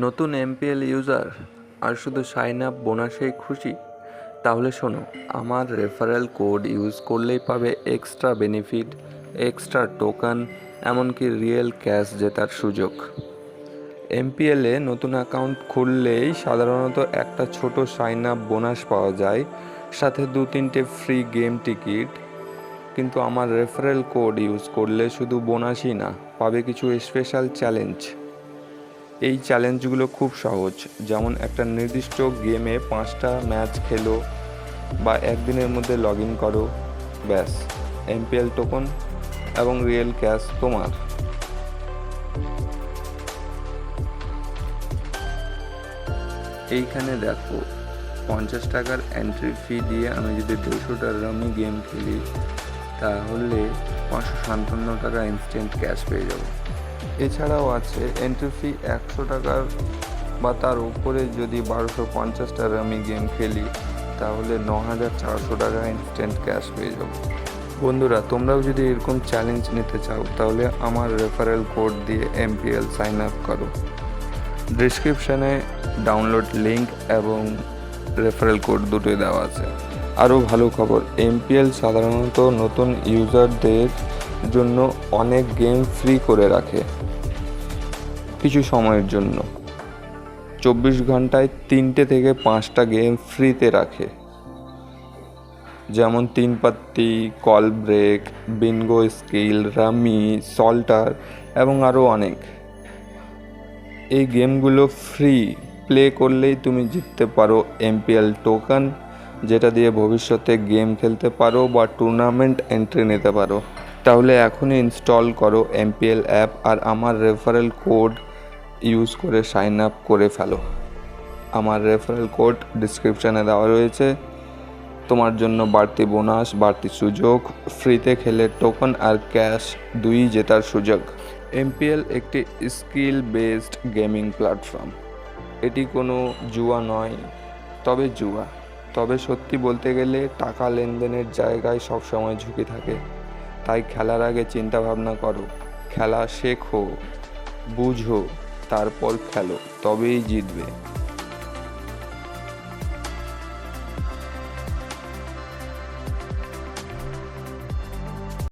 নতুন MPL user আর শুধু sign up বোনাসেই খুশি? তাহলে শোনো, আমার রেফারেল কোড ইউজ করলেই পাবে এক্সট্রা বেনিফিট, এক্সট্রা টোকেন, এমনকি রিয়েল ক্যাশ জেতার সুযোগ। এমপিএলে নতুন অ্যাকাউন্ট খুললেই সাধারণত একটা ছোট সাইন আপ বোনাস পাওয়া যায়, সাথে 2-3টে ফ্রি গেম টিকিট। কিন্তু আমার রেফারেল কোড ইউজ করলে শুধু বোনাসই না, পাবে কিছু স্পেশাল চ্যালেঞ্জ। এই চ্যালেঞ্জগুলো খুব সহজ, যেমন একটা নির্দিষ্ট গেমে 5টা ম্যাচ খেলো বা একদিনের মধ্যে লগ ইন করো, ব্যাস, এমপিএল টোকন এবং রিয়েল ক্যাশ তোমার। এইখানে দেখো, 50 টাকার এন্ট্রি ফি দিয়ে আমি যদি 150টা রামি গেম খেলি, তাহলে 557 টাকা ইনস্ট্যান্ট ক্যাশ পেয়ে যাব। এছাড়াও আছে এন্ট্রি ফি 100 টাকার বা তার উপরে যদি 1250টা রামি গেম খেলি, তাহলে 9400 টাকা ইনস্ট্যান্ট ক্যাশ পেয়ে যাব। বন্ধুরা, তোমরাও যদি এরকম চ্যালেঞ্জ নিতে চাও, তাহলে আমার রেফারেল কোড দিয়ে এমপিএল সাইন আপ করো। ডিসক্রিপশানে ডাউনলোড লিঙ্ক এবং রেফারেল কোড দুটোই দেওয়া আছে। আরও ভালো খবর, এমপিএল সাধারণত নতুন ইউজারদের জন্য অনেক গেম ফ্রি করে রাখে কিছু সময়ের জন্য। 24 ঘন্টায় 3টে থেকে 5টা গেম ফ্রিতে রাখে, যেমন 3 Patti, call break, bingo skill, rummy, solitaire এবং আরও অনেক। এই গেমগুলো ফ্রি প্লে করলেই তুমি জিততে পারো এমপিএল টোকেন, যেটা দিয়ে ভবিষ্যতে গেম খেলতে পারো বা টুর্নামেন্ট এন্ট্রি নিতে পারো। তাহলে এখনই ইনস্টল করো এমপিএল অ্যাপ আর আমার রেফারেল কোড ইউজ করে সাইন আপ করে ফেলো। আমার রেফারেল কোড ডিসক্রিপশানে দেওয়া রয়েছে। তোমার জন্য বাড়তি বোনাস, বাড়তি সুযোগ, ফ্রিতে খেলে টোকেন আর ক্যাশ দুই জেতার সুযোগ। এমপিএল একটি স্কিল বেসড গেমিং প্ল্যাটফর্ম। এটি কোনো জুয়া নয়, তবে সত্যি বলতে গেলে টাকা লেনদেনের জায়গায় সবসময় ঝুঁকি থাকে। তাই খেলার আগে চিন্তা ভাবনা করো, খেলা শেখো, বুঝো, তারপর খেলো, তবেই জিতবে।